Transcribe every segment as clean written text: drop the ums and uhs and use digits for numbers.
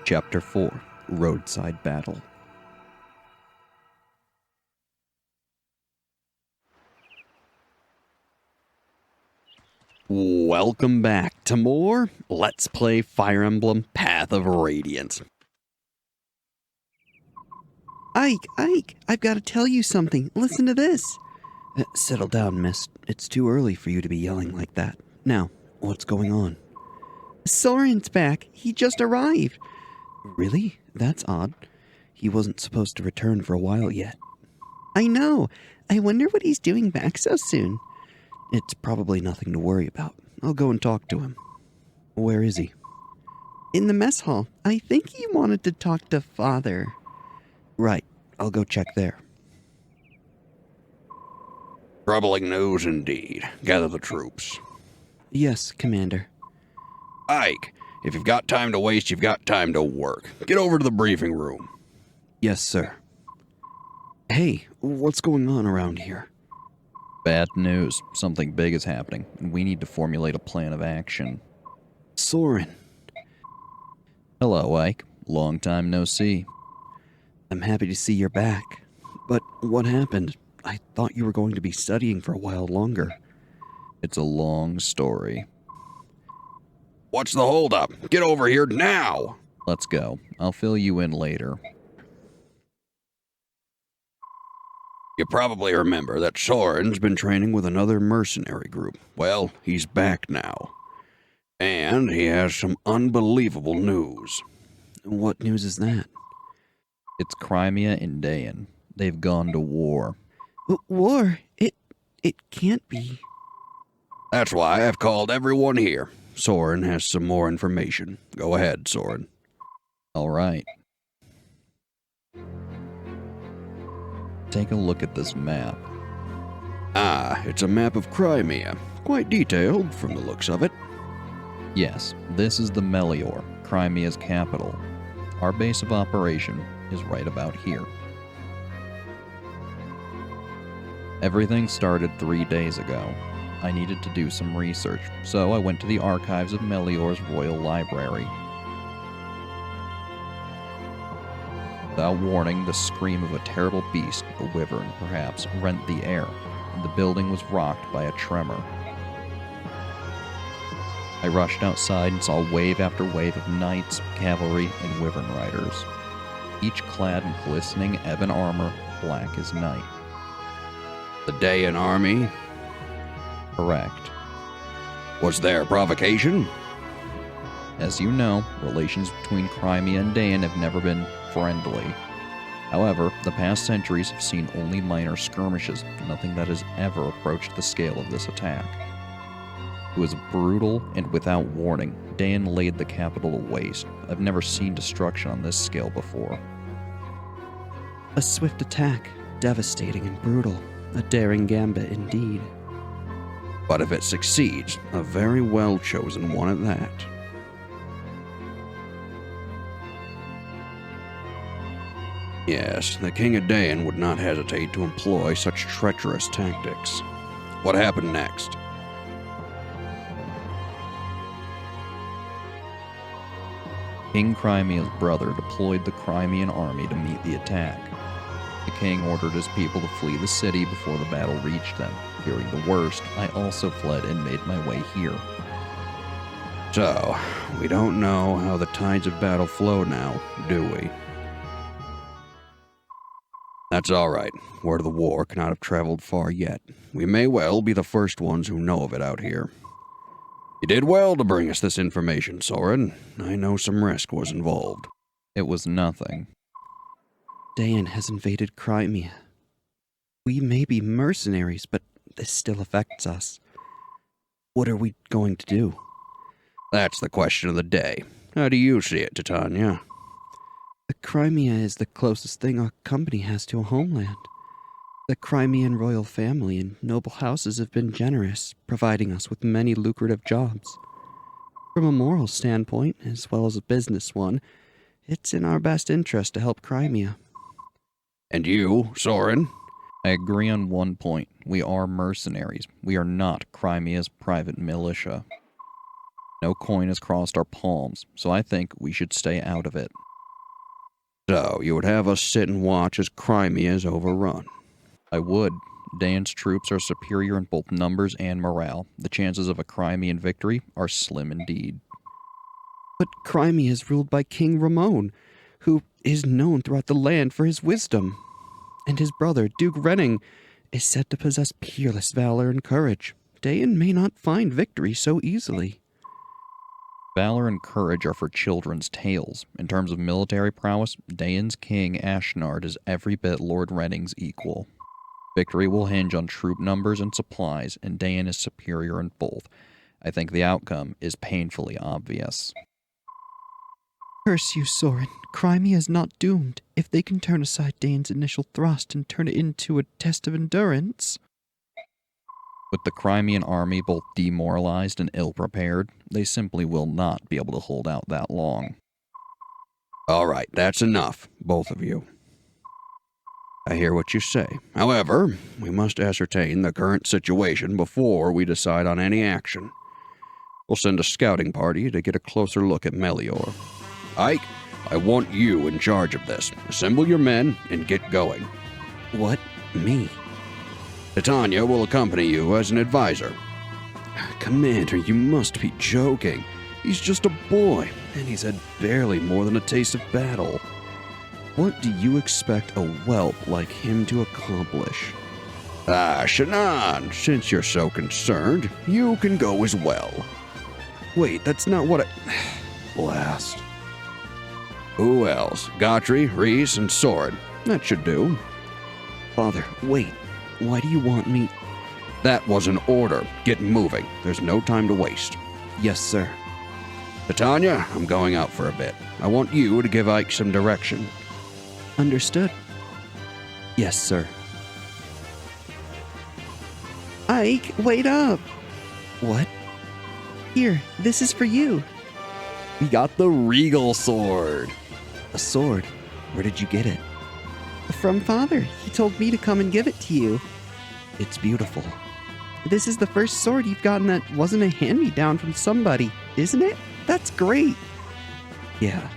Chapter 4, Roadside Battle. Welcome back to more Let's Play Fire Emblem Path of Radiance. Ike, I've got to tell you something. Listen to this. Settle down, miss. It's too early for you to be yelling like that. Now, what's going on? Soren's back. He just arrived. Really? That's odd. He wasn't supposed to return for a while yet. I know. I wonder what he's doing back so soon. It's probably nothing to worry about. I'll go and talk to him. Where is he? In the mess hall. I think he wanted to talk to Father. Right. I'll go check there. Troubling news indeed. Gather the troops. Yes, Commander. Ike, if you've got time to waste, you've got time to work. Get over to the briefing room. Yes, sir. Hey, what's going on around here? Bad news. Something big is happening, and we need to formulate a plan of action. Soren. Hello, Ike. Long time no see. I'm happy to see you're back. But what happened? I thought you were going to be studying for a while longer. It's a long story. What's the holdup? Get over here now! Let's go. I'll fill you in later. You probably remember that Soren's been training with another mercenary group. Well, he's back now. And he has some unbelievable news. What news is that? It's Crimea and Dayan. They've gone to war. War? It can't be. That's why I've called everyone here. Soren has some more information. Go ahead, Soren. All right. Take a look at this map. Ah, it's a map of Crimea. Quite detailed from the looks of it. Yes, this is the Melior, Crimea's capital. Our base of operation is right about here. Everything started 3 days ago. I needed to do some research, so I went to the archives of Melior's Royal Library. Without warning, the scream of a terrible beast, a wyvern perhaps, rent the air, and the building was rocked by a tremor. I rushed outside and saw wave after wave of knights, cavalry, and wyvern riders, each clad in glistening ebon armor, black as night. The Dayan army? Correct. Was there provocation? As you know, relations between Crimea and Dayan have never been friendly. However, the past centuries have seen only minor skirmishes, nothing that has ever approached the scale of this attack. It was brutal and without warning. Dayan laid the capital to waste. I've never seen destruction on this scale before. A swift attack, devastating and brutal. A daring gambit indeed. But if it succeeds, a very well-chosen one at that. Yes, the King of Dayan would not hesitate to employ such treacherous tactics. What happened next? King Crimea's brother deployed the Crimean army to meet the attack. The king ordered his people to flee the city before the battle reached them. Fearing the worst, I also fled and made my way here. So, we don't know how the tides of battle flow now, do we? That's all right. Word of the war cannot have traveled far yet. We may well be the first ones who know of it out here. You did well to bring us this information, Soren. I know some risk was involved. It was nothing. Dayan has invaded Crimea. We may be mercenaries, but this still affects us. What are we going to do? That's the question of the day. How do you see it, Titania? The Crimea is the closest thing our company has to a homeland. The Crimean royal family and noble houses have been generous, providing us with many lucrative jobs. From a moral standpoint, as well as a business one, it's in our best interest to help Crimea. And you, Soren? I agree on one point. We are mercenaries. We are not Crimea's private militia. No coin has crossed our palms, so I think we should stay out of it. So, you would have us sit and watch as Crimea is overrun. I would. Dane's troops are superior in both numbers and morale. The chances of a Crimean victory are slim indeed. But Crimea is ruled by King Ramon, who is known throughout the land for his wisdom. And his brother, Duke Renning, is said to possess peerless valor and courage. Dayan may not find victory so easily. Valor and courage are for children's tales. In terms of military prowess, Dayan's king Ashnard is every bit Lord Renning's equal. Victory will hinge on troop numbers and supplies, and Dayan is superior in both. I think the outcome is painfully obvious. Curse you, Soren. Crimea is not doomed. If they can turn aside Dane's initial thrust and turn it into a test of endurance. With the Crimean army both demoralized and ill-prepared, they simply will not be able to hold out that long. All right, that's enough, both of you. I hear what you say. However, we must ascertain the current situation before we decide on any action. We'll send a scouting party to get a closer look at Melior. Ike, I want you in charge of this. Assemble your men and get going. What? Me? Titania will accompany you as an advisor. Commander, you must be joking. He's just a boy, and he's had barely more than a taste of battle. What do you expect a whelp like him to accomplish? Ah, Shannon, since you're so concerned, you can go as well. Wait, that's not what I... Blast. Who else? Gotri, Reese, and Soren. That should do. Father, wait. Why do you want me... That was an order. Get moving. There's no time to waste. Yes, sir. Titania, I'm going out for a bit. I want you to give Ike some direction. Understood. Yes, sir. Ike, wait up! What? Here, this is for you. We got the Regal Sword! A sword? Where did you get it? From Father. He told me to come and give it to you. It's beautiful. This is the first sword you've gotten that wasn't a hand-me-down from somebody, isn't it? That's great. Yeah.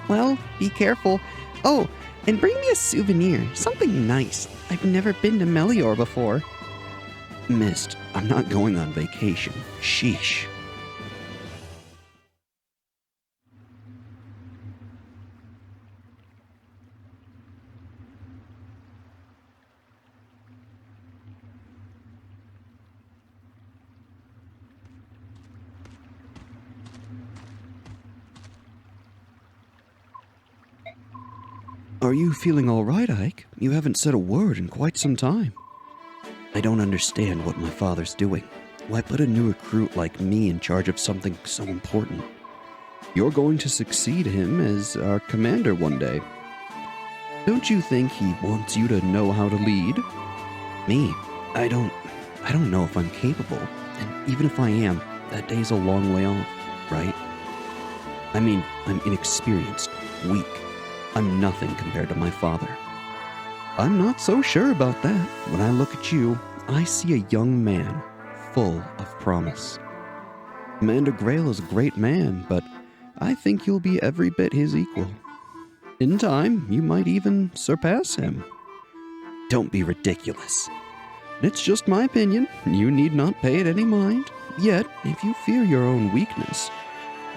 Well, be careful. Oh, and bring me a souvenir. Something nice. I've never been to Melior before. Mist, I'm not going on vacation. Sheesh. Are you feeling all right, Ike? You haven't said a word in quite some time. I don't understand what my father's doing. Why put a new recruit like me in charge of something so important? You're going to succeed him as our commander one day. Don't you think he wants you to know how to lead? Me? I don't know if I'm capable. And even if I am, that day's a long way off, right? I mean, I'm inexperienced, weak. I'm nothing compared to my father. I'm not so sure about that. When I look at you, I see a young man, full of promise. Commander Greil is a great man, but I think you'll be every bit his equal. In time, you might even surpass him. Don't be ridiculous. It's just my opinion. You need not pay it any mind. Yet, if you fear your own weakness,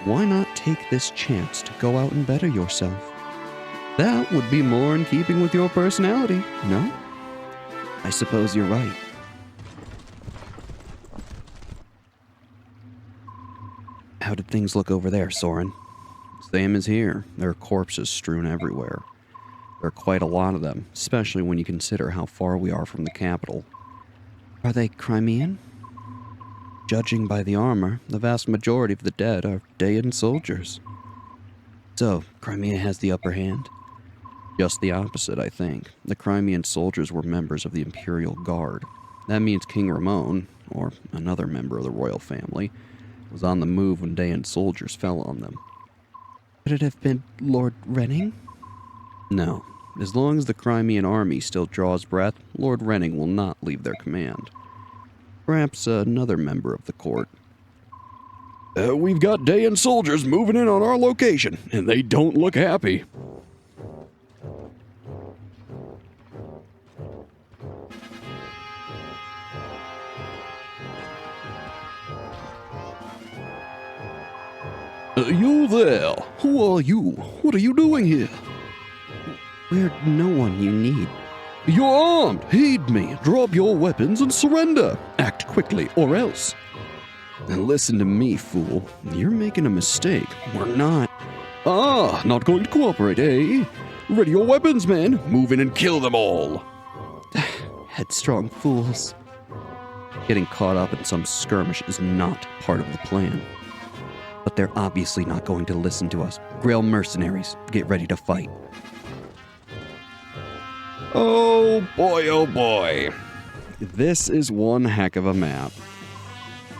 why not take this chance to go out and better yourself? That would be more in keeping with your personality, no? I suppose you're right. How did things look over there, Soren? Same as here. There are corpses strewn everywhere. There are quite a lot of them, especially when you consider how far we are from the capital. Are they Crimean? Judging by the armor, the vast majority of the dead are Dayan soldiers. So, Crimea has the upper hand? Just the opposite, I think. The Crimean soldiers were members of the Imperial Guard. That means King Ramon, or another member of the royal family, was on the move when Dayan soldiers fell on them. Could it have been Lord Renning? No. As long as the Crimean army still draws breath, Lord Renning will not leave their command. Perhaps another member of the court. We've got Dayan soldiers moving in on our location, and they don't look happy. You there! Who are you? What are you doing here? We're no one you need. You're armed! Heed me! Drop your weapons and surrender! Act quickly, or else. Now listen to me, fool. You're making a mistake. We're not. Ah, not going to cooperate, eh? Ready your weapons, men! Move in and kill them all! Headstrong fools. Getting caught up in some skirmish is not part of the plan. But they're obviously not going to listen to us. Greil Mercenaries, get ready to fight. Oh boy. This is one heck of a map.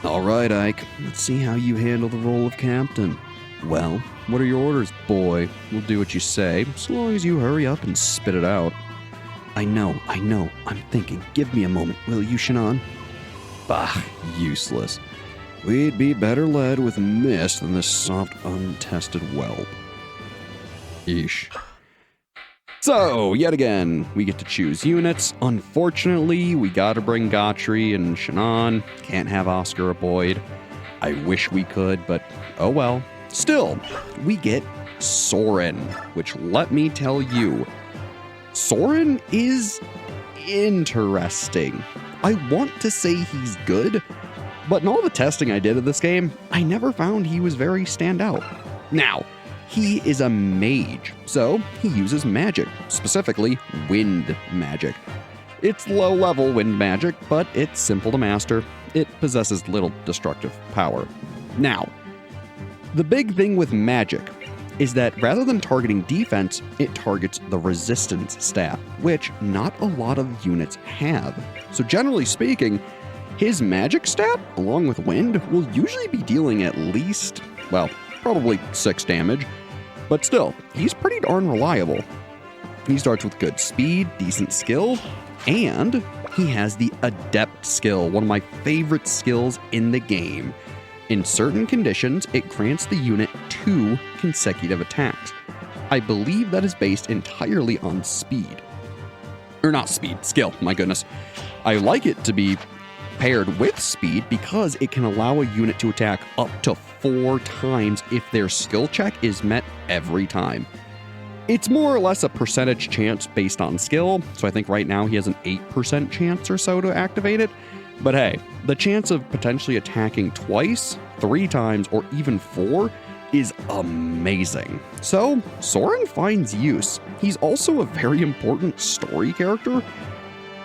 All right, Ike. Let's see how you handle the role of captain. Well, what are your orders, boy? We'll do what you say, so long as you hurry up and spit it out. I know. I'm thinking. Give me a moment, will you, Shannon? Bah, useless. We'd be better led with mist than this soft, untested whelp. Eesh. So, yet again, we get to choose units. Unfortunately, we gotta bring Gotri and Shannon. Can't have Oscar or Boyd. I wish we could, but oh well. Still, we get Soren, which let me tell you, Soren is interesting. I want to say he's good, but in all the testing I did of this game, I never found he was very standout. Now, he is a mage, so he uses magic, specifically wind magic. It's low-level wind magic, but it's simple to master. It possesses little destructive power. Now, the big thing with magic is that rather than targeting defense, it targets the resistance stat, which not a lot of units have. So generally speaking, his magic stat, along with wind, will usually be dealing at least, well, probably 6 damage, but still, he's pretty darn reliable. He starts with good speed, decent skill, and he has the Adept skill, one of my favorite skills in the game. In certain conditions, it grants the unit 2 consecutive attacks. I believe that is based entirely on speed. Or not speed, skill, my goodness. I like it to be paired with speed because it can allow a unit to attack up to 4 times if their skill check is met every time. It's more or less a percentage chance based on skill, so I think right now he has an 8% chance or so to activate it. But hey, the chance of potentially attacking twice, 3 times, or even 4 is amazing. So, Soren finds use. He's also a very important story character.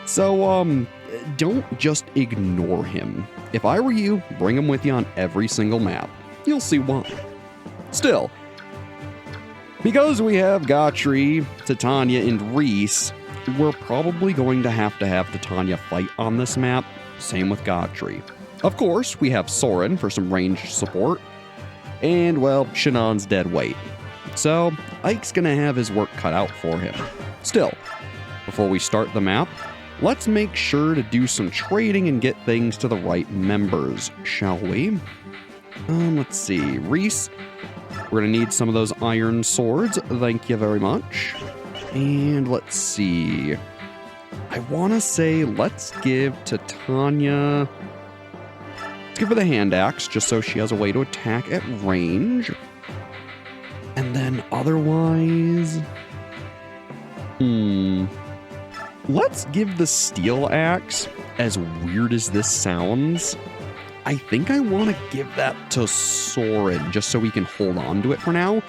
So, don't just ignore him. If I were you, bring him with you on every single map. You'll see why. Still, because we have Gotri, Titania, and Reese, we're probably going to have Titania fight on this map. Same with Gotri. Of course, we have Soren for some ranged support, and, well, Shannon's dead weight. So, Ike's gonna have his work cut out for him. Still, before we start the map, let's make sure to do some trading and get things to the right members, shall we? Let's see. Reese, we're gonna need some of those iron swords. Thank you very much. And let's see. I want to say let's give Titania... Let's give her the hand axe, just so she has a way to attack at range. And then otherwise... Let's give the steel axe, as weird as this sounds. I think I want to give that to Soren, just so we can hold on to it for now.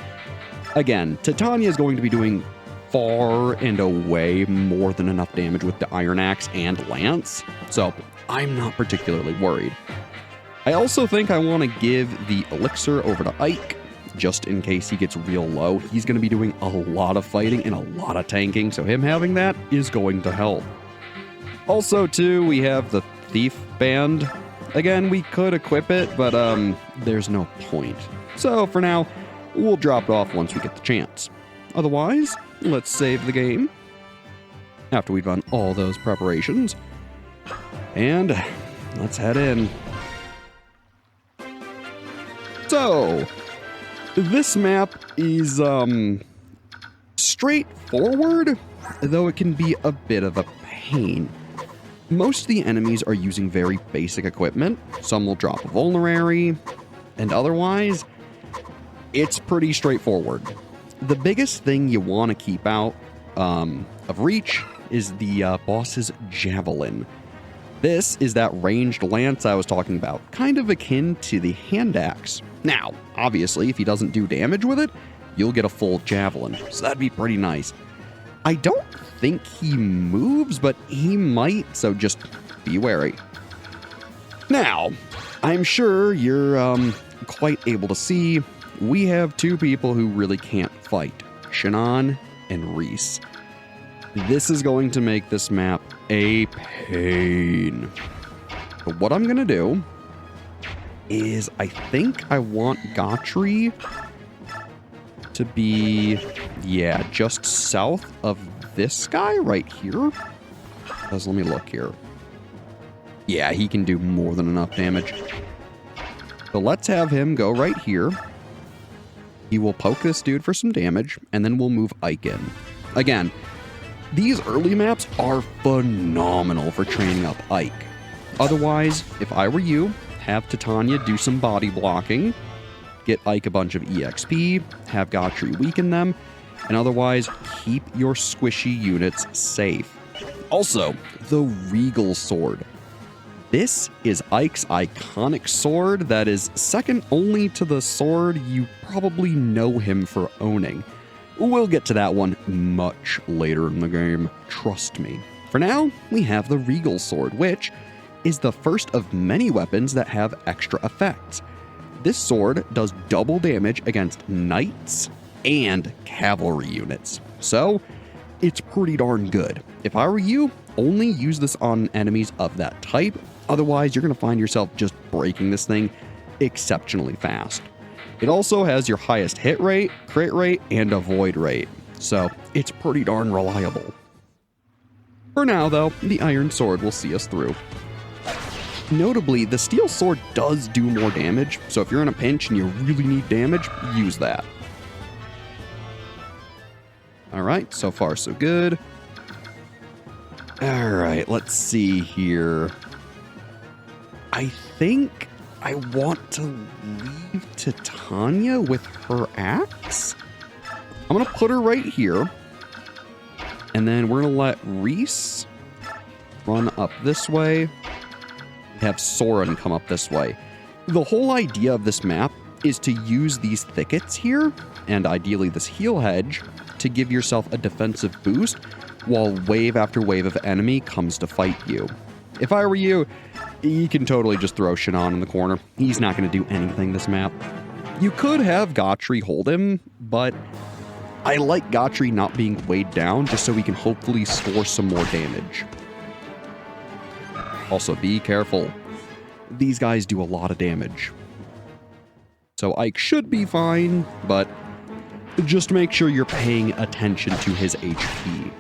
Again, Titania is going to be doing far and away more than enough damage with the Iron Axe and Lance, so I'm not particularly worried. I also think I want to give the Elixir over to Ike, just in case he gets real low. He's going to be doing a lot of fighting and a lot of tanking, so him having that is going to help. Also, too, we have the Thief Band. Again, we could equip it, but there's no point. So for now, we'll drop it off once we get the chance. Otherwise, let's save the game after we've done all those preparations. And let's head in. So, this map is, straightforward, though it can be a bit of a pain. Most of the enemies are using very basic equipment. Some will drop a vulnerary, and otherwise, it's pretty straightforward. The biggest thing you want to keep out of reach is the boss's javelin. This is that ranged lance I was talking about, kind of akin to the hand axe. Now, obviously, if he doesn't do damage with it, you'll get a full javelin, so that'd be pretty nice. I don't think he moves, but he might, so just be wary. Now, I'm sure you're quite able to see we have two people who really can't fight, Shannon and Reese. This is going to make this map a pain. But what I'm going to do is I think I want Gotri to be, yeah, just south of this guy right here. Let me look here. Yeah, he can do more than enough damage. So let's have him go right here. He will poke this dude for some damage, and then we'll move Ike in. Again, these early maps are phenomenal for training up Ike. Otherwise, if I were you, have Titania do some body blocking, get Ike a bunch of EXP, have Gotri weaken them, and otherwise keep your squishy units safe. Also, the Regal Sword. This is Ike's iconic sword that is second only to the sword you probably know him for owning. We'll get to that one much later in the game, trust me. For now, we have the Regal Sword, which is the first of many weapons that have extra effects. This sword does double damage against knights and cavalry units, so it's pretty darn good. If I were you, only use this on enemies of that type, otherwise you're going to find yourself just breaking this thing exceptionally fast. It also has your highest hit rate, crit rate, and avoid rate, so it's pretty darn reliable. For now though, the Iron Sword will see us through. Notably, the Steel Sword does do more damage, so if you're in a pinch and you really need damage, use that. Alright, so far so good. Alright, let's see here. I think I want to leave Titania with her axe. I'm going to put her right here. And then we're going to let Reese run up this way. Have Soren come up this way. The whole idea of this map is to use these thickets here, and ideally this heal hedge, to give yourself a defensive boost while wave after wave of enemy comes to fight you. If I were you, you can totally just throw Shannon in the corner. He's not going to do anything this map. You could have Gotri hold him, but I like Gotri not being weighed down just so he can hopefully score some more damage. Also, be careful. These guys do a lot of damage. So Ike should be fine, but just make sure you're paying attention to his HP.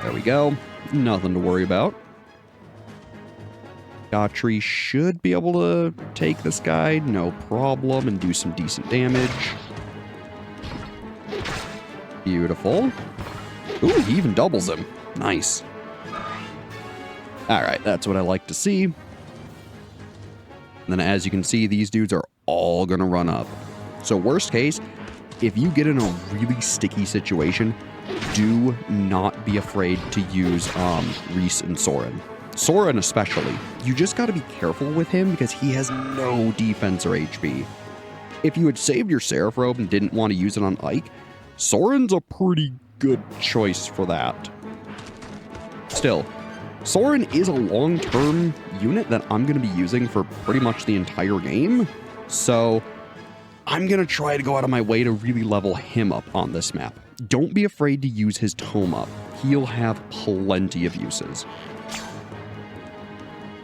There we go. Nothing to worry about. Gotri should be able to take this guy, no problem, and do some decent damage. Beautiful. Ooh, he even doubles him. Nice. Alright, that's what I like to see. And then as you can see, these dudes are all gonna run up. So worst case, if you get in a really sticky situation, do not be afraid to use Reese and Soren. Soren especially. You just gotta be careful with him because he has no defense or HP. If you had saved your Seraph Robe and didn't want to use it on Ike, Soren's a pretty good choice for that. Still, Soren is a long-term unit that I'm going to be using for pretty much the entire game, so I'm going to try to go out of my way to really level him up on this map. Don't be afraid to use his tome up. He'll have plenty of uses.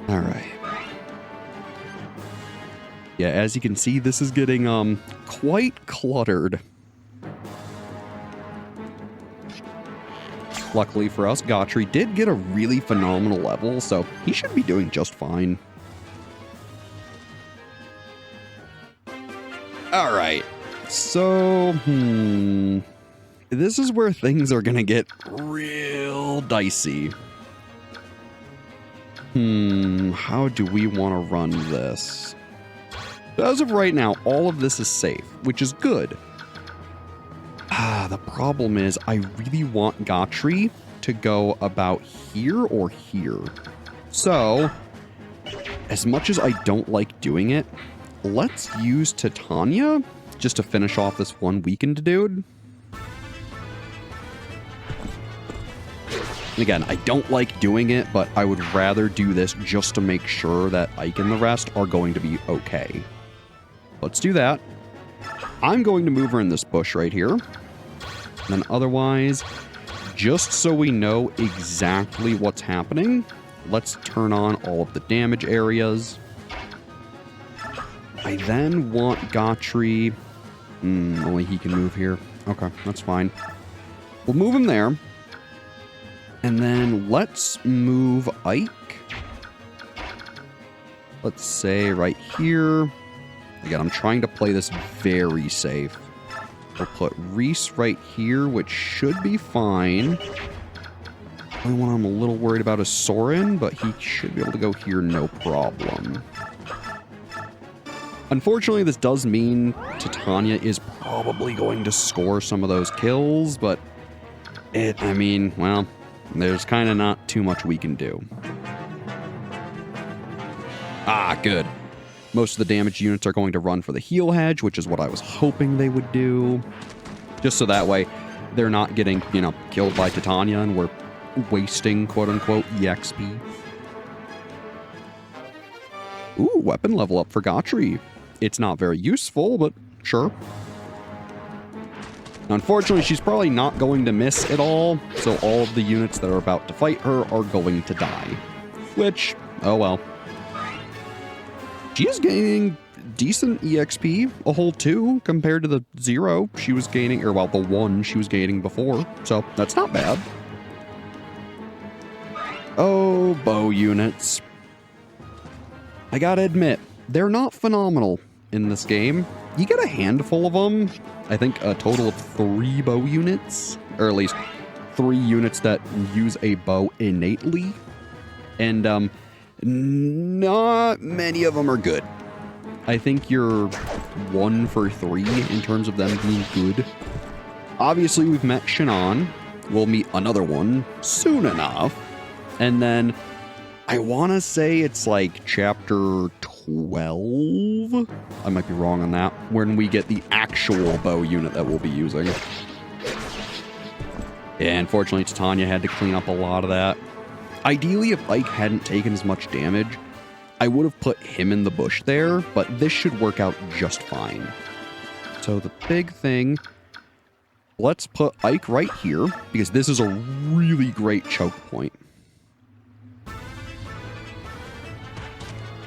Alright. Yeah, as you can see, this is getting quite cluttered. Luckily for us, Gotri did get a really phenomenal level, so he should be doing just fine. All right. So, this is where things are going to get real dicey. How do we want to run this? As of right now, all of this is safe, which is good. The problem is I really want Gotri to go about here or here. So, as much as I don't like doing it, let's use Titania just to finish off this one weakened dude. And again, I don't like doing it, but I would rather do this just to make sure that Ike and the rest are going to be okay. Let's do that. I'm going to move her in this bush right here. And then otherwise, just so we know exactly what's happening, let's turn on all of the damage areas. I then want Gotri. Only he can move here. Okay, that's fine. We'll move him there. And then let's move Ike. Let's say right here. Again, I'm trying to play this very safe. We'll put Reese right here, which should be fine. The only one I'm a little worried about is Soren, but he should be able to go here no problem. Unfortunately, this does mean Titania is probably going to score some of those kills, but well, there's kind of not too much we can do. Good. Most of the damage units are going to run for the heal hedge, which is what I was hoping they would do. Just so that way they're not getting, killed by Titania and we're wasting, quote-unquote, EXP. Ooh, weapon level up for Gotri. It's not very useful, but sure. Unfortunately, she's probably not going to miss at all, so all of the units that are about to fight her are going to die. Which, oh well. She is gaining decent EXP, a whole 2 compared to the 0 she was gaining, or well, the 1 she was gaining before, so that's not bad. Oh, bow units. I gotta admit, they're not phenomenal in this game. You get a handful of them, I think a total of 3 bow units, or at least 3 units that use a bow innately, and not many of them are good. I think you're 1 for 3 in terms of them being good. Obviously, we've met Shannon. We'll meet another one soon enough. And then I want to say it's like chapter 12. I might be wrong on that. When we get the actual bow unit that we'll be using. Yeah, unfortunately, Titania had to clean up a lot of that. Ideally, if Ike hadn't taken as much damage, I would have put him in the bush there, but this should work out just fine. So the big thing, let's put Ike right here, because this is a really great choke point.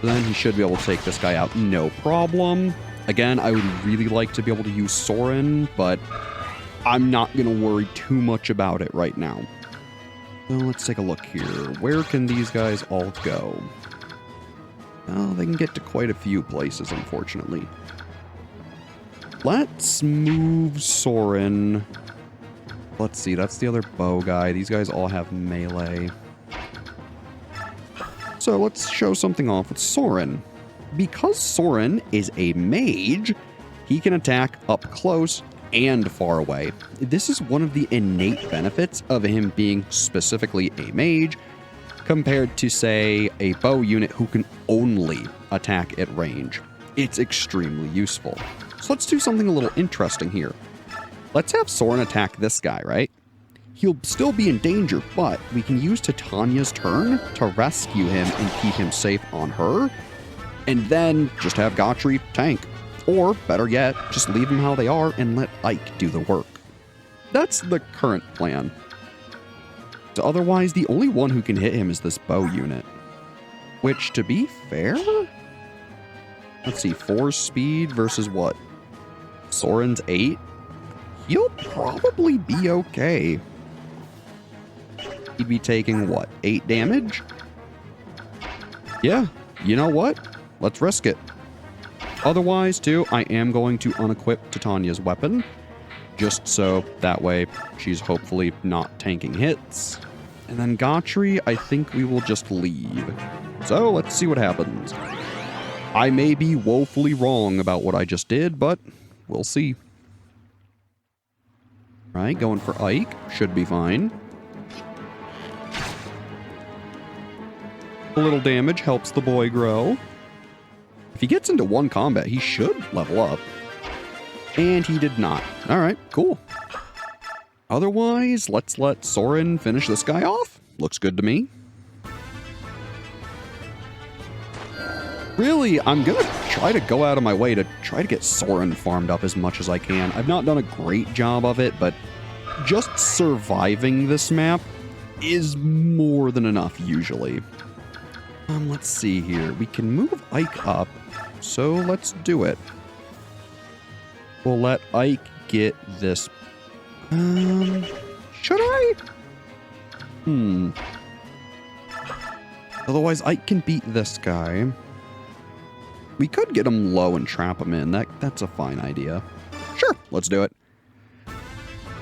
Then he should be able to take this guy out, no problem. Again, I would really like to be able to use Soren, but I'm not going to worry too much about it right now. So let's take a look here. Where can these guys all go? Well, they can get to quite a few places, unfortunately. Let's move Soren. Let's see, that's the other bow guy. These guys all have melee. So let's show something off with Soren. Because Soren is a mage, he can attack up close and far away. This is one of the innate benefits of him being specifically a mage compared to, say, a bow unit who can only attack at range. It's extremely useful. So let's do something a little interesting here. Let's have Soren attack this guy, right? He'll still be in danger, but we can use Titania's turn to rescue him and keep him safe on her, and then just have Gotri tank. Or, better yet, just leave them how they are and let Ike do the work. That's the current plan. So otherwise, the only one who can hit him is this bow unit. Which, to be fair... Let's see, 4 speed versus what? Soren's 8? He'll probably be okay. He'd be taking, what, 8 damage? Yeah, you know what? Let's risk it. Otherwise, too, I am going to unequip Titania's weapon, just so that way she's hopefully not tanking hits. And then Gotri, I think we will just leave. So let's see what happens. I may be woefully wrong about what I just did, but we'll see. Right, going for Ike. Should be fine. A little damage helps the boy grow. If he gets into one combat, he should level up. And he did not. Alright, cool. Otherwise, let's let Soren finish this guy off. Looks good to me. Really, I'm gonna try to go out of my way to try to get Soren farmed up as much as I can. I've not done a great job of it, but just surviving this map is more than enough usually. Let's see here. We can move Ike up, so let's do it. We'll let Ike get this. Should I? Otherwise, Ike can beat this guy. We could get him low and trap him in. That's a fine idea. Sure, let's do it.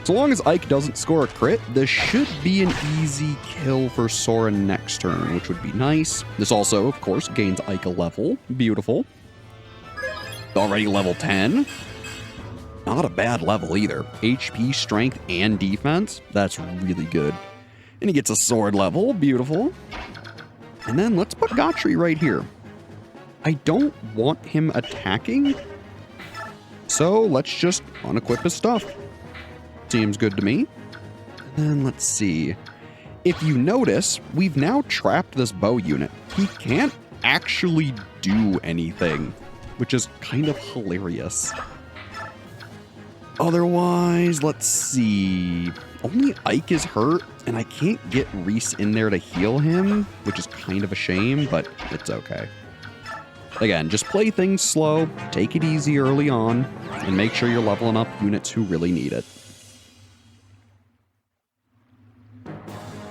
So long as Ike doesn't score a crit, this should be an easy kill for Soren next turn, which would be nice. This also, of course, gains Ike a level. Beautiful. Already level 10. Not a bad level either. HP, strength, and defense. That's really good. And he gets a sword level. Beautiful. And then let's put Gotri right here. I don't want him attacking, so let's just unequip his stuff. Seems good to me. And then let's see. If you notice, we've now trapped this bow unit. He can't actually do anything, which is kind of hilarious. Otherwise, let's see. Only Ike is hurt, and I can't get Reese in there to heal him, which is kind of a shame, but it's okay. Again, just play things slow, take it easy early on, and make sure you're leveling up units who really need it.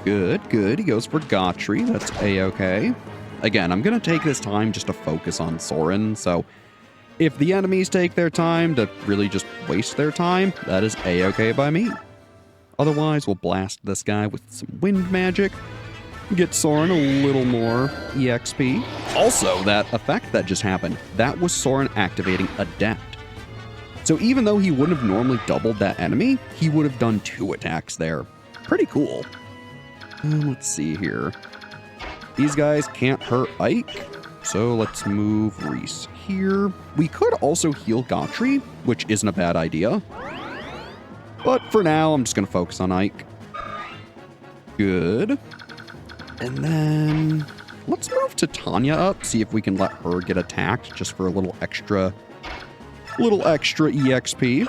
Good, good. He goes for Gotri. That's A-okay. Again, I'm going to take this time just to focus on Soren, so if the enemies take their time to really just waste their time, that is A-okay by me. Otherwise, we'll blast this guy with some wind magic. Get Soren a little more EXP. Also, that effect that just happened, that was Soren activating Adept. So even though he wouldn't have normally doubled that enemy, he would have done 2 attacks there. Pretty cool. Let's see here. These guys can't hurt Ike, so let's move Reese here. We could also heal Gotri, which isn't a bad idea. But for now, I'm just going to focus on Ike. Good. And then let's move Titania up, see if we can let her get attacked just for a little extra EXP.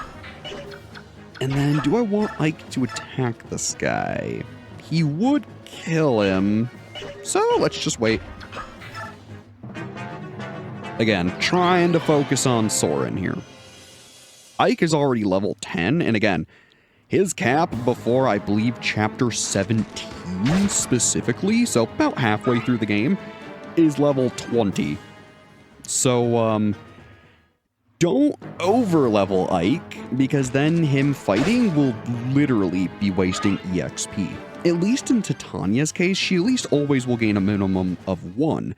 And then do I want Ike to attack this guy? He would kill him, so let's just wait. Again, trying to focus on Soren here. Ike is already level 10, and again, his cap before, I believe, chapter 17 specifically, so about halfway through the game, is level 20. So, don't over-level Ike, because then him fighting will literally be wasting EXP. At least in Titania's case, she at least always will gain a minimum of 1.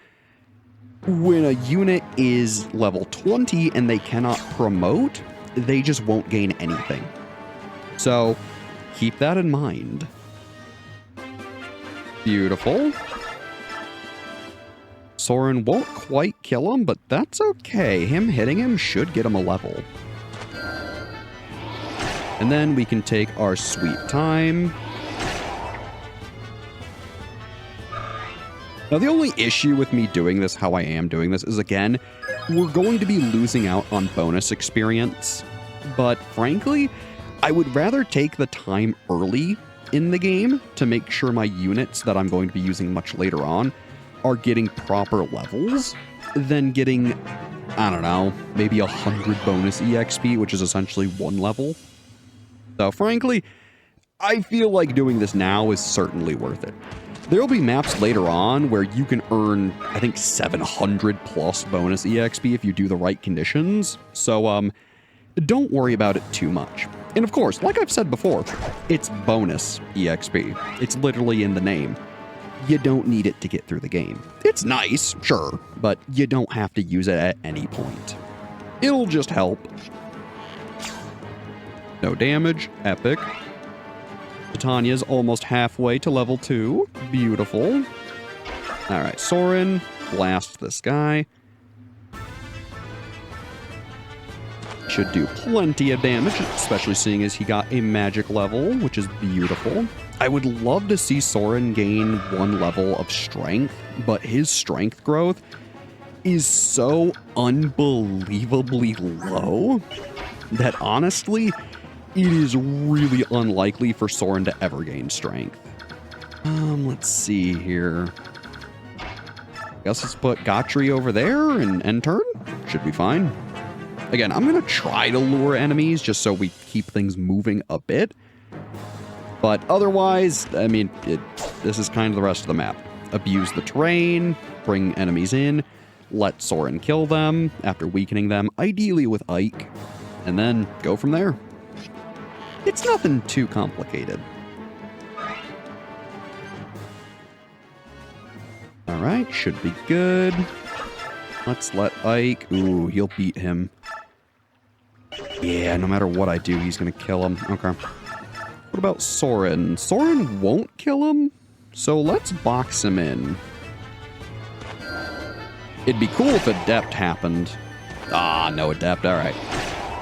When a unit is level 20 and they cannot promote, they just won't gain anything. So, keep that in mind. Beautiful. Soren won't quite kill him, but that's okay. Him hitting him should get him a level. And then we can take our sweet time. Now, the only issue with me doing this how I am doing this is, again, we're going to be losing out on bonus experience. But frankly, I would rather take the time early in the game to make sure my units that I'm going to be using much later on are getting proper levels than getting, I don't know, maybe 100 bonus EXP, which is essentially 1 level. So frankly, I feel like doing this now is certainly worth it. There'll be maps later on where you can earn, I think, 700 plus bonus EXP if you do the right conditions. So, don't worry about it too much. And of course, like I've said before, it's bonus EXP. It's literally in the name. You don't need it to get through the game. It's nice, sure, but you don't have to use it at any point. It'll just help. No damage, epic. Titania's almost halfway to level 2. Beautiful. Alright, Soren, blast this guy. Should do plenty of damage, especially seeing as he got a magic level, which is beautiful. I would love to see Soren gain 1 level of strength, but his strength growth is so unbelievably low that honestly, it is really unlikely for Soren to ever gain strength. Let's see here. Guess let's put Gotri over there and end turn. Should be fine. Again, I'm going to try to lure enemies just so we keep things moving a bit. But otherwise, I mean, this is kind of the rest of the map. Abuse the terrain, bring enemies in, let Soren kill them after weakening them, ideally with Ike, and then go from there. It's nothing too complicated. Alright, should be good. Let's let Ike... Ooh, he'll beat him. Yeah, no matter what I do, he's gonna kill him. Okay. What about Soren? Soren won't kill him, so let's box him in. It'd be cool if Adept happened. Ah, no Adept, alright.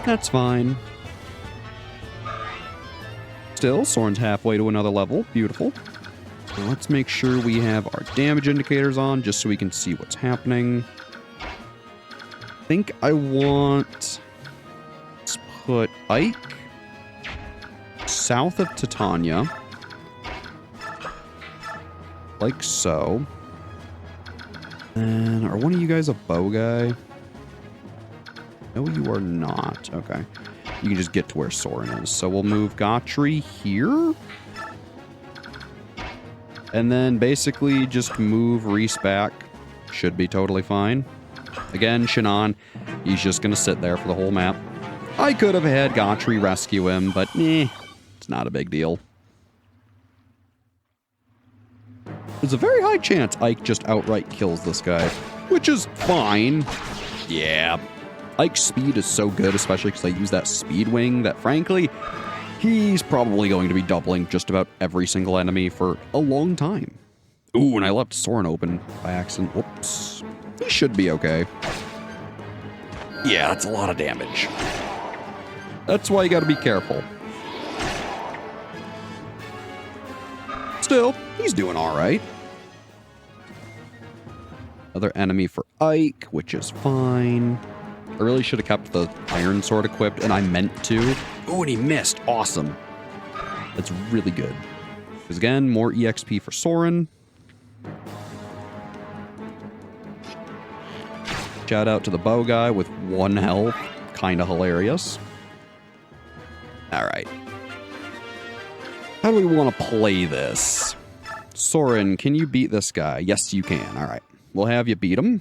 That's fine. Still, Soren's halfway to another level. Beautiful. Now let's make sure we have our damage indicators on, just so we can see what's happening. I think I want... Let's put Ike south of Titania. Like so. And are one of you guys a bow guy? No, you are not. Okay. You can just get to where Soren is. So we'll move Gotri here. And then basically just move Reese back. Should be totally fine. Again, Shannon, he's just going to sit there for the whole map. I could have had Gotri rescue him, but it's not a big deal. There's a very high chance Ike just outright kills this guy, which is fine. Yeah. Ike's speed is so good, especially because I use that speed wing, that frankly, he's probably going to be doubling just about every single enemy for a long time. Ooh, and I left Soren open by accident. Whoops. He should be okay. Yeah, that's a lot of damage. That's why you gotta be careful. Still, he's doing alright. Another enemy for Ike, which is fine. I really should have kept the iron sword equipped, and I meant to. Ooh, and he missed. Awesome. That's really good. Because again, more EXP for Soren. Shout out to the bow guy with 1 health. Kinda hilarious. Alright. How do we want to play this? Soren, can you beat this guy? Yes, you can. Alright. We'll have you beat him.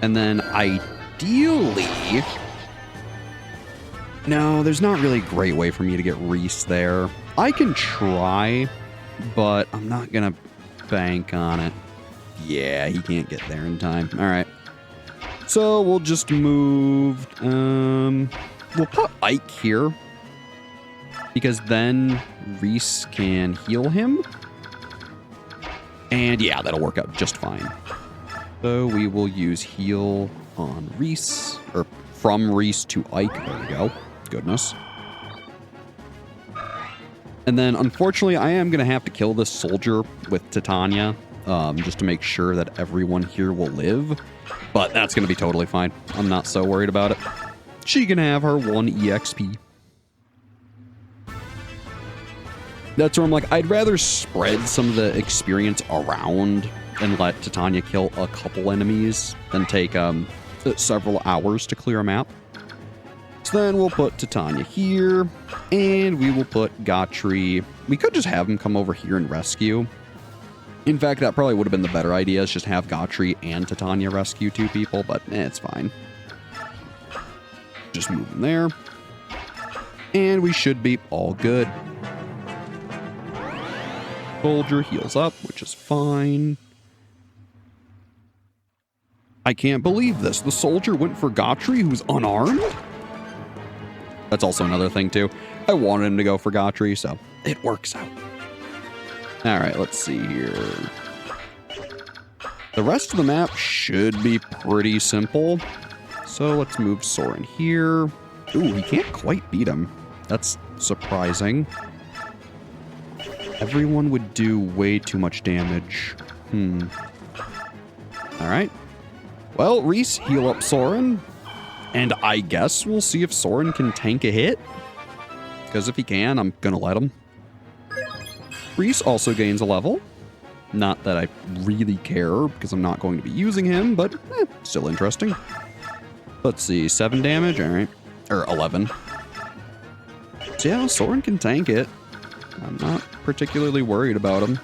And then ideally... No, there's not really a great way for me to get Reese there. I can try, but I'm not going to bank on it. Yeah, he can't get there in time. Alright. So we'll just move... we'll put Ike here. Because then Reese can heal him. And yeah, that'll work out just fine. So we will use heal on Reese. Or from Reese to Ike. There we go. Goodness. And then, unfortunately, I am going to have to kill this soldier with Titania. Just to make sure that everyone here will live. But that's going to be totally fine. I'm not so worried about it. She can have her 1 EXP. That's where I'm like, I'd rather spread some of the experience around and let Titania kill a couple enemies than take several hours to clear a map. So then we'll put Titania here, and we will put Gotri. We could just have him come over here and rescue. In fact, that probably would have been the better idea, is just have Gotri and Titania rescue 2 people, but it's fine. Just move him there. And we should be all good. Soldier heals up, which is fine. I can't believe this. The soldier went for Gotri, who's unarmed? That's also another thing, too. I wanted him to go for Gotri, so it works out. All right, let's see here. The rest of the map should be pretty simple. So let's move Soren here. Ooh, he can't quite beat him. That's surprising. Everyone would do way too much damage. All right. Well, Reese, heal up Soren. And I guess we'll see if Soren can tank a hit. Because if he can, I'm going to let him. Reese also gains a level. Not that I really care, because I'm not going to be using him, but still interesting. Let's see, 7 damage, all right. Or 11. So yeah, Soren can tank it. I'm not particularly worried about him.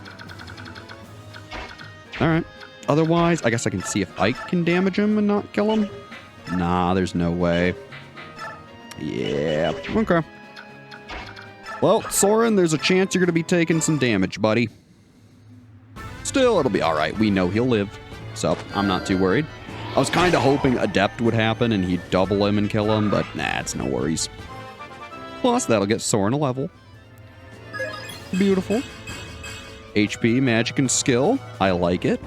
All right. Otherwise, I guess I can see if Ike can damage him and not kill him. Nah, there's no way. Yeah, okay. Well, Soren, there's a chance you're going to be taking some damage, buddy. Still, it'll be all right. We know he'll live, so I'm not too worried. I was kind of hoping Adept would happen and he'd double him and kill him, but nah, it's no worries. Plus, that'll get Soren a level. Beautiful. HP, magic, and skill. I like it.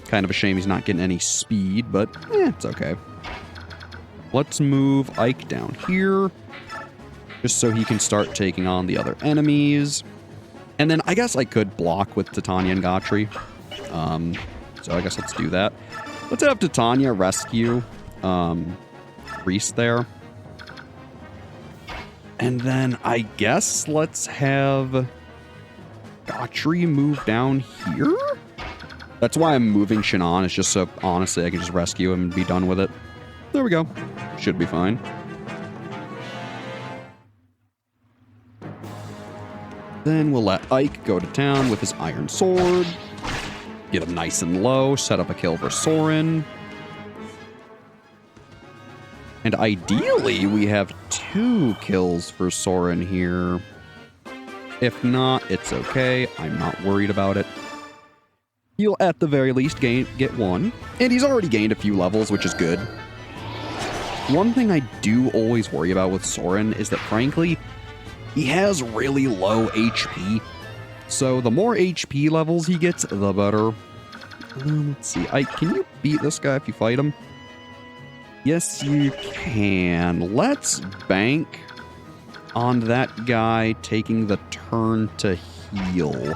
Kind of a shame he's not getting any speed, but it's okay. Let's move Ike down here, just so he can start taking on the other enemies. And then I guess I could block with Titania and Gotri. So I guess let's do that. Let's have Titania rescue Reese there. And then I guess let's have Gotri move down here? That's why I'm moving Shannon. It's just so, honestly, I can just rescue him and be done with it. There we go. Should be fine. Then we'll let Ike go to town with his iron sword. Get him nice and low. Set up a kill for Soren. And ideally, we have 2 kills for Soren here. If not, it's okay. I'm not worried about it. He'll at the very least get 1. And he's already gained a few levels, which is good. One thing I do always worry about with Soren is that, frankly, he has really low HP. So the more HP levels he gets, the better. Let's see. Can you beat this guy if you fight him? Yes, you can. Let's bank on that guy taking the turn to heal.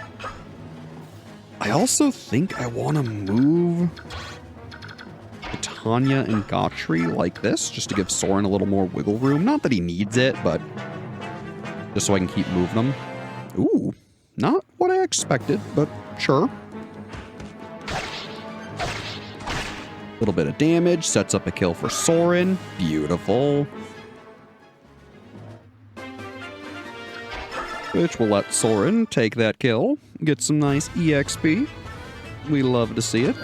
I also think I want to move Titania and Gotri like this, just to give Soren a little more wiggle room. Not that he needs it, but just so I can keep moving them. Ooh, not what I expected, but sure. Little bit of damage, sets up a kill for Soren. Beautiful. Which will let Soren take that kill, get some nice EXP. We love to see it.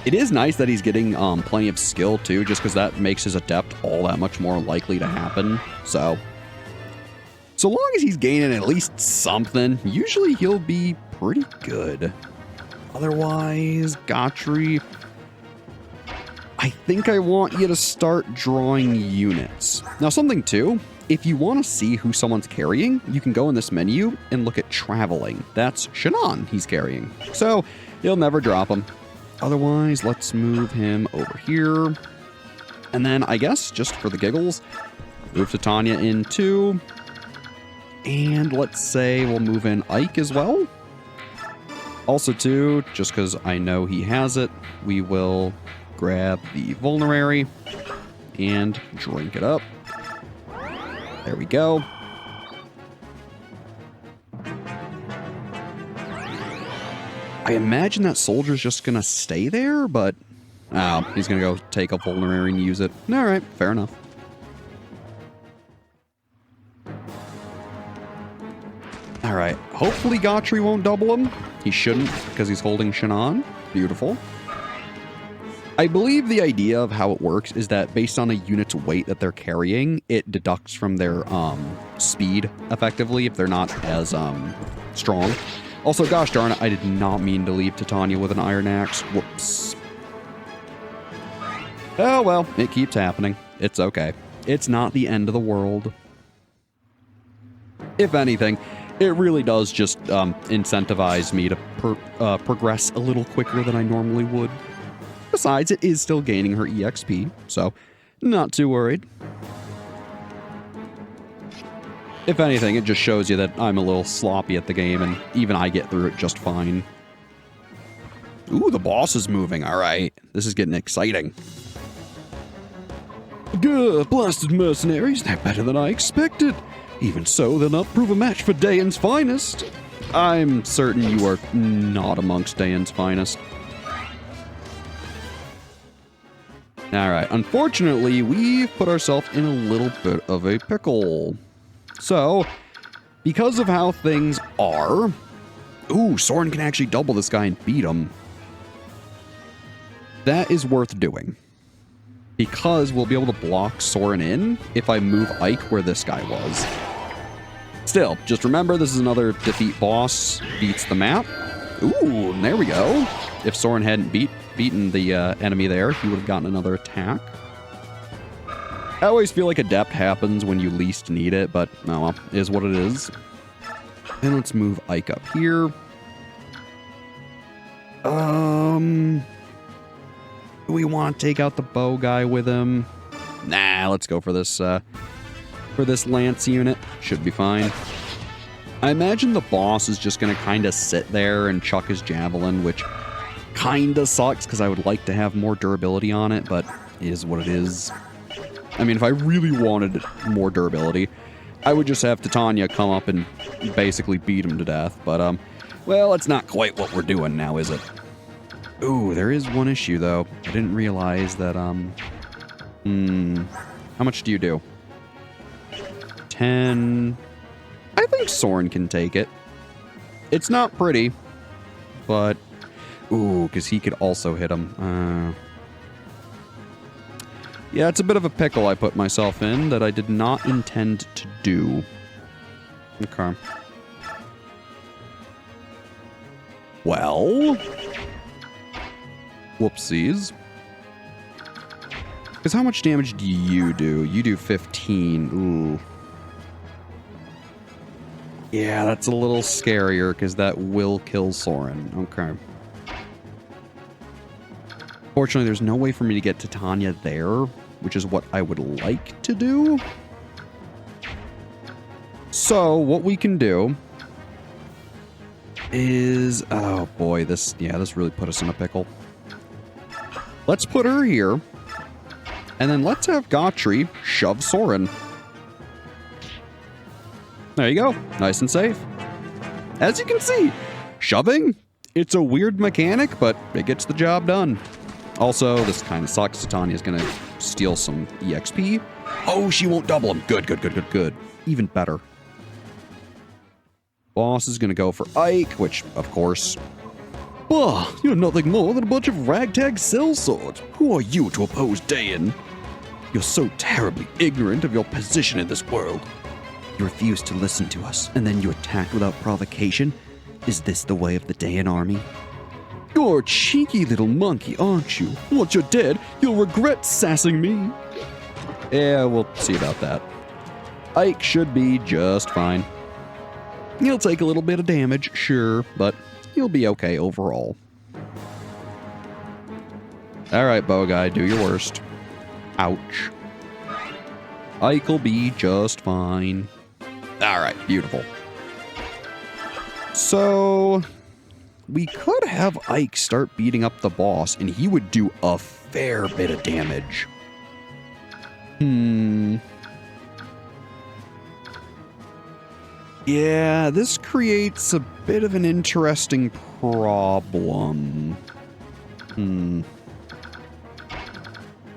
It is nice that he's getting plenty of skill too, just because that makes his Adept all that much more likely to happen. So long as he's gaining at least something, usually he'll be pretty good. Otherwise, Gotri, I think I want you to start drawing units. Now, something too, if you want to see who someone's carrying, you can go in this menu and look at traveling. That's Shannon he's carrying. So you'll never drop him. Otherwise, let's move him over here. And then I guess just for the giggles, move Titania in too. And let's say we'll move in Ike as well. Also too, just because I know he has it, we will grab the Vulnerary and drink it up. There we go. I imagine that soldier's just gonna stay there, but he's gonna go take a Vulnerary and use it. All right, fair enough. All right. Hopefully Gotri won't double him. He shouldn't because he's holding Shannon. Beautiful. I believe the idea of how it works is that based on a unit's weight that they're carrying, it deducts from their speed effectively if they're not as strong. Also, gosh darn it, I did not mean to leave Titania with an iron axe. Whoops. Oh well, it keeps happening. It's okay. It's not the end of the world. If anything, it really does just incentivize me to progress a little quicker than I normally would. Besides, it is still gaining her EXP, so not too worried. If anything, it just shows you that I'm a little sloppy at the game, and even I get through it just fine. Ooh, the boss is moving. All right, this is getting exciting. Gah, blasted mercenaries, they're better than I expected. Even so, they'll not prove a match for Dayan's finest. I'm certain you are not amongst Dayan's finest. Alright, unfortunately, we've put ourselves in a little bit of a pickle. So, because of how things are... Ooh, Soren can actually double this guy and beat him. That is worth doing. Because we'll be able to block Soren in if I move Ike where this guy was. Still, just remember this is another defeat boss, beats the map. Ooh, there we go. If Soren hadn't beaten the enemy there, he would have gotten another attack. I always feel like Adept happens when you least need it, but oh well, it is what it is. And let's move Ike up here. Do we want to take out the bow guy with him? Nah, let's go for this lance unit. Should be fine. I imagine the boss is just going to kind of sit there and chuck his javelin, which kind of sucks because I would like to have more durability on it, but it is what it is. I mean, if I really wanted more durability, I would just have Titania come up and basically beat him to death, but, well, it's not quite what we're doing now, is it? Ooh, there is one issue, though. I didn't realize that, how much do you do? 10... I think Soren can take it. It's not pretty, but... Ooh, because he could also hit him. Yeah, it's a bit of a pickle I put myself in that I did not intend to do. Okay. Well... Whoopsies. Because how much damage do? You do 15. Ooh. Yeah, that's a little scarier because that will kill Soren. Okay. Fortunately, there's no way for me to get Titania there, which is what I would like to do. So, what we can do is... Oh boy, this really put us in a pickle. Let's put her here. And then let's have Gotri shove Soren. There you go. Nice and safe. As you can see, shoving, it's a weird mechanic, but it gets the job done. Also, this kind of sucks. Titania's going to steal some EXP. Oh, she won't double him. Good, good, good, good, good. Even better. Boss is going to go for Ike, which, of course... Bah, you're nothing more than a bunch of ragtag sellswords. Who are you to oppose Dayan? You're so terribly ignorant of your position in this world. You refuse to listen to us, and then you attack without provocation? Is this the way of the Dayan army? You're a cheeky little monkey, aren't you? Once you're dead, you'll regret sassing me. Yeah, we'll see about that. Ike should be just fine. He'll take a little bit of damage, sure, but he'll be okay overall. Alright, bow guy, do your worst. Ouch. Ike'll be just fine. Alright, beautiful. So, we could have Ike start beating up the boss, and he would do a fair bit of damage. Yeah, this creates a bit of an interesting problem.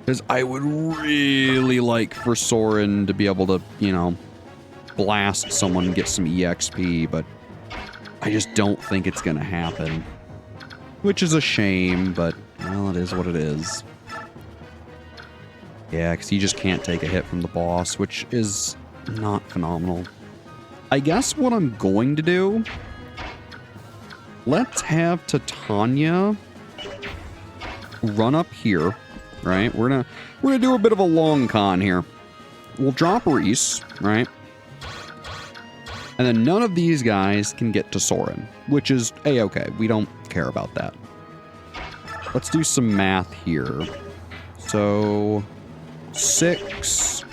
Because I would really like for Soren to be able to, you know, blast someone and get some EXP, but I just don't think it's going to happen. Which is a shame, but, well, it is what it is. Yeah, because he just can't take a hit from the boss, which is not phenomenal. I guess what I'm going to do... Let's have Titania run up here, right? We're gonna do a bit of a long con here. We'll drop Reese, right? And then none of these guys can get to Soren, which is A-okay. We don't care about that. Let's do some math here. So 6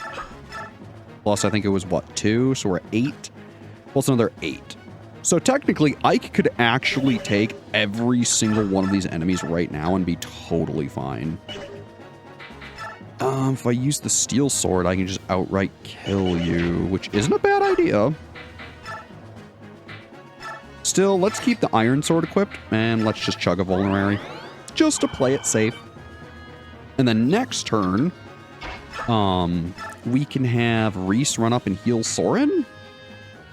plus I think it was what, 2? So we're at 8 plus another 8. So technically, Ike could actually take every single one of these enemies right now and be totally fine. If I use the steel sword, I can just outright kill you, which isn't a bad idea. Still, let's keep the iron sword equipped, and let's just chug a vulnerary, just to play it safe. And then next turn, we can have Reese run up and heal Soren.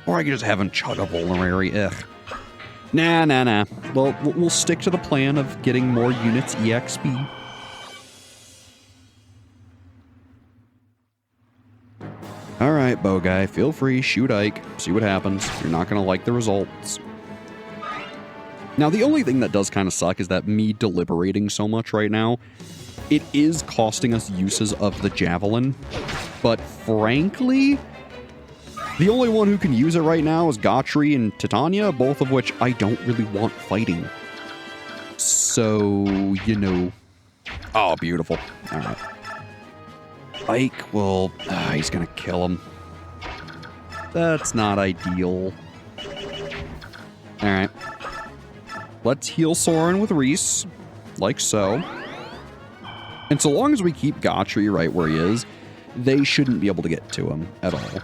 Or I can just have him chug a vulnerary. Ugh. Nah. Well, we'll stick to the plan of getting more units EXP. Alright, bow guy. Feel free. Shoot Ike. See what happens. You're not going to like the results. Now, the only thing that does kind of suck is that me deliberating so much right now, it is costing us uses of the javelin. But frankly... the only one who can use it right now is Gotri and Titania, both of which I don't really want fighting. So, you know. Oh, beautiful. All right. Ike will... he's going to kill him. That's not ideal. All right. Let's heal Soren with Reese, like so. And so long as we keep Gotri right where he is, they shouldn't be able to get to him at all.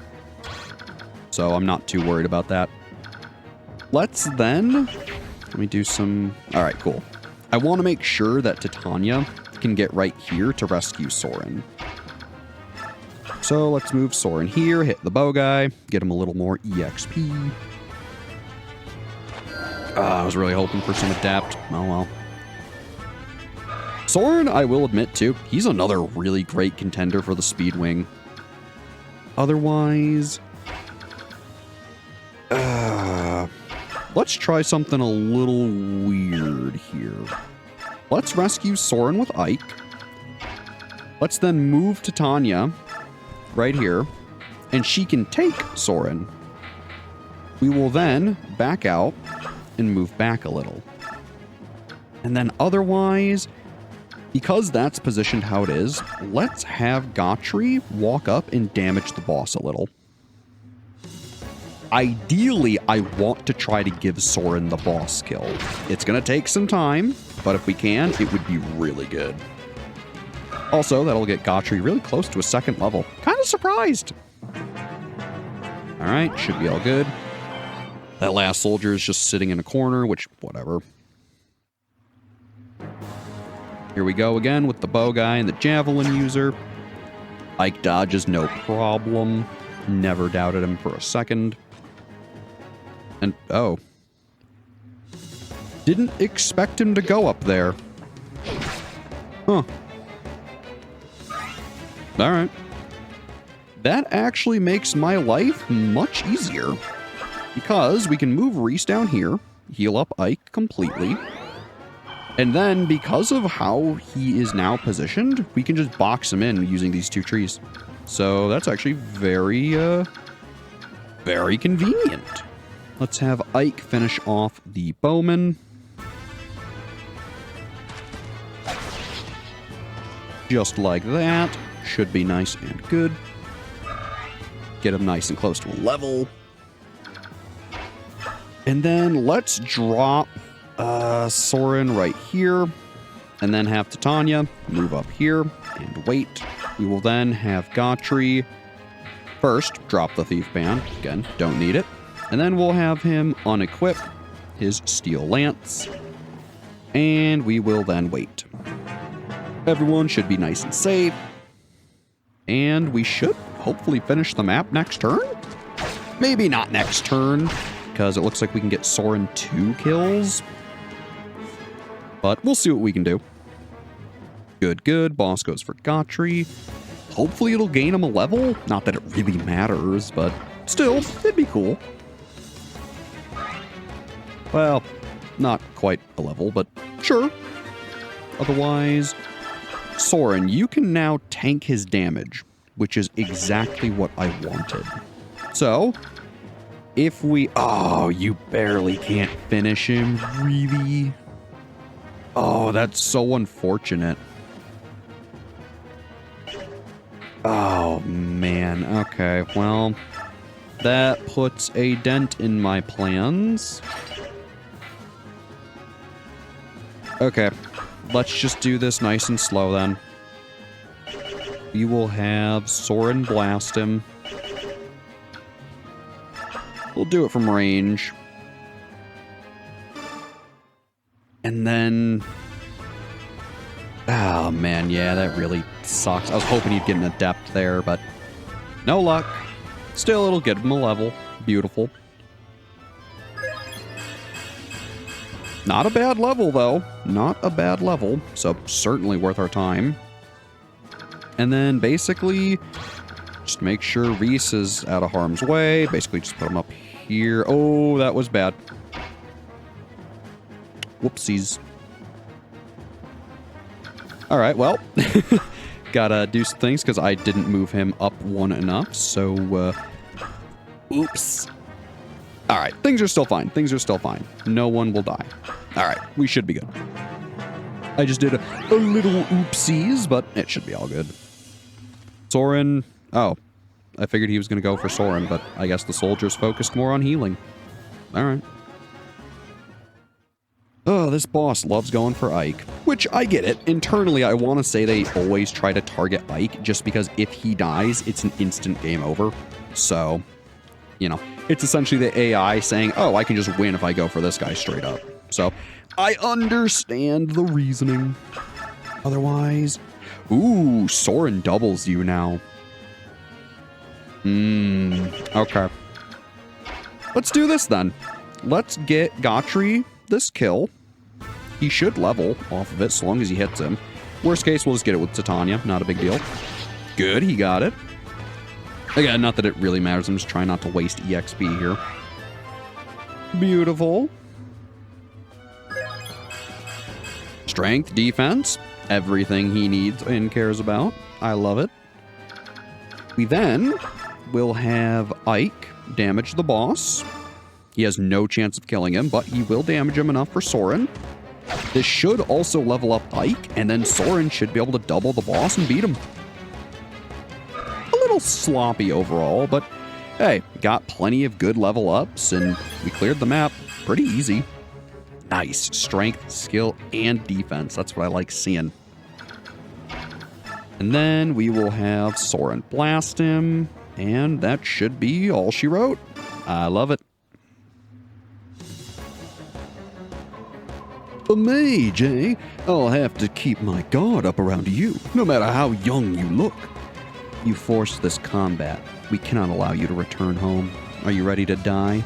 So I'm not too worried about that. Let's then... let me do some... alright, cool. I want to make sure that Titania can get right here to rescue Soren. So let's move Soren here, hit the bow guy, get him a little more EXP. I was really hoping for some adapt. Oh well. Soren, I will admit too, he's another really great contender for the Speedwing. Otherwise... let's try something a little weird here. Let's rescue Soren with Ike. Let's then move Titania right here, and she can take Soren. We will then back out and move back a little. And then otherwise, because that's positioned how it is, let's have Gotri walk up and damage the boss a little. Ideally, I want to try to give Soren the boss kill. It's going to take some time, but if we can, it would be really good. Also, that'll get Gotri really close to a 2nd level. Kind of surprised. Alright, should be all good. That last soldier is just sitting in a corner, which, whatever. Here we go again with the bow guy and the javelin user. Ike dodges no problem. Never doubted him for a second. And, oh. Didn't expect him to go up there. Huh. Alright. That actually makes my life much easier. Because we can move Reese down here, heal up Ike completely. And then, because of how he is now positioned, we can just box him in using these 2 trees. So that's actually very, very convenient. Let's have Ike finish off the bowman. Just like that. Should be nice and good. Get him nice and close to a level. And then let's drop Soren right here. And then have Titania move up here and wait. We will then have Gotri first drop the Thief Band. Again, don't need it. And then we'll have him unequip his Steel Lance. And we will then wait. Everyone should be nice and safe. And we should hopefully finish the map next turn. Maybe not next turn. because it looks like we can get Soren 2 kills. But we'll see what we can do. Good, good. Boss goes for Gotri. Hopefully it'll gain him a level. Not that it really matters, but still, it'd be cool. Well, not quite a level, but sure. Otherwise, Soren, you can now tank his damage, which is exactly what I wanted. So, if we... Oh, you barely can't finish him, really? Oh, that's so unfortunate. Oh, man. Okay, well, that puts a dent in my plans. Okay, let's just do this nice and slow then. We will have Soren blast him. We'll do it from range. And then... Oh, man, yeah, that really sucks. I was hoping he'd get an adept there, but no luck. Still, it'll get him a level. Beautiful. Not a bad level, though. Not a bad level, so certainly worth our time. And then, basically, just make sure Reese is out of harm's way. Basically, just put him up here. Oh, that was bad. Whoopsies. Alright, well, gotta do some things because I didn't move him up one enough, so, oops. Alright, things are still fine. Things are still fine. No one will die. Alright, we should be good. I just did a little oopsies, but it should be all good. Soren, oh, I figured he was gonna go for Soren, but I guess the soldiers focused more on healing. Alright. Oh, this boss loves going for Ike, which I get it. Internally, I want to say they always try to target Ike just because if he dies, it's an instant game over. So, you know, it's essentially the AI saying, oh, I can just win if I go for this guy straight up. So, I understand the reasoning. Otherwise, ooh, Soren doubles you now. Okay. Let's do this then. Let's get Gotri this kill. He should level off of it so long as he hits him. Worst case, we'll just get it with Titania. Not a big deal. Good, he got it. Again, not that it really matters. I'm just trying not to waste EXP here. Beautiful. Strength, defense, everything he needs and cares about. I love it. We then will have Ike damage the boss. He has no chance of killing him, but he will damage him enough for Soren. This should also level up Ike, and then Soren should be able to double the boss and beat him. A little sloppy overall, but hey, got plenty of good level ups, and we cleared the map pretty easy. Nice. Strength, skill, and defense. That's what I like seeing. And then we will have Soren blast him, and that should be all she wrote. I love it. A mage, eh? I'll have to keep my guard up around you, no matter how young you look. You forced this combat. We cannot allow you to return home. Are you ready to die?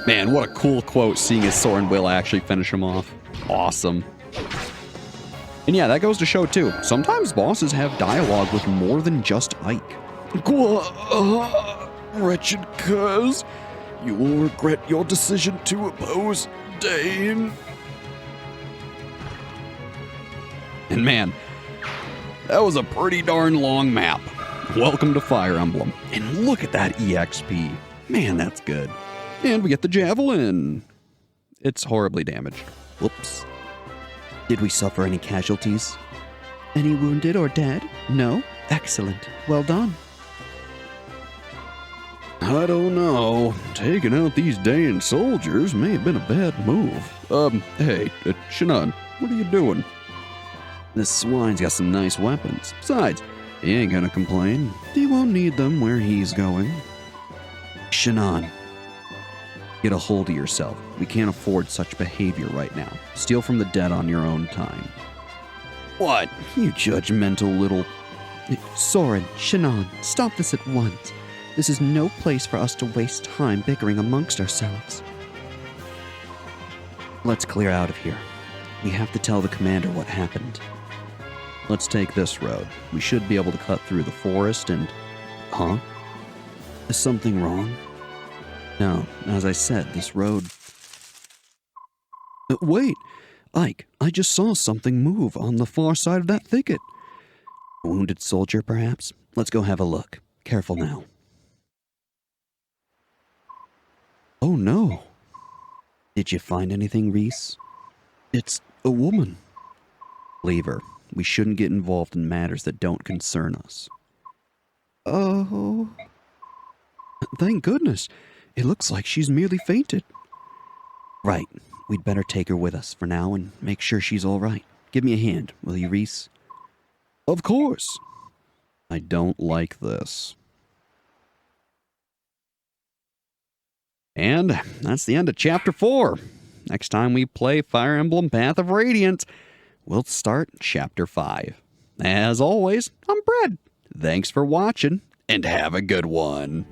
Man, what a cool quote, seeing as Soren will actually finish him off. Awesome. And yeah, that goes to show too. Sometimes bosses have dialogue with more than just Ike. Wretched curs, you will regret your decision to oppose Dane. And man, that was a pretty darn long map. Welcome to Fire Emblem. And look at that EXP. Man, that's good. And we get the javelin. It's horribly damaged. Whoops. Did we suffer any casualties? Any wounded or dead? No? Excellent. Well done. I don't know. Taking out these Dane soldiers may have been a bad move. Hey, Shannon, what are you doing? This swine's got some nice weapons. Besides, he ain't gonna complain. He won't need them where he's going. Shannon, get a hold of yourself. We can't afford such behavior right now. Steal from the dead on your own time. What? You judgmental little... Soren, Shannon, stop this at once. This is no place for us to waste time bickering amongst ourselves. Let's clear out of here. We have to tell the commander what happened. Let's take this road. We should be able to cut through the forest and... Huh? Is something wrong? No, as I said, this road... Wait! Ike, I just saw something move on the far side of that thicket. A wounded soldier, perhaps? Let's go have a look. Careful now. Oh no. Did you find anything, Reese? It's a woman. Leave her. We shouldn't get involved in matters that don't concern us. Oh. Thank goodness. It looks like she's merely fainted. Right. We'd better take her with us for now and make sure she's all right. Give me a hand, will you, Reese? Of course. I don't like this. And that's the end of Chapter 4. Next time we play Fire Emblem Path of Radiance, we'll start Chapter 5. As always, I'm Brad. Thanks for watching, and have a good one.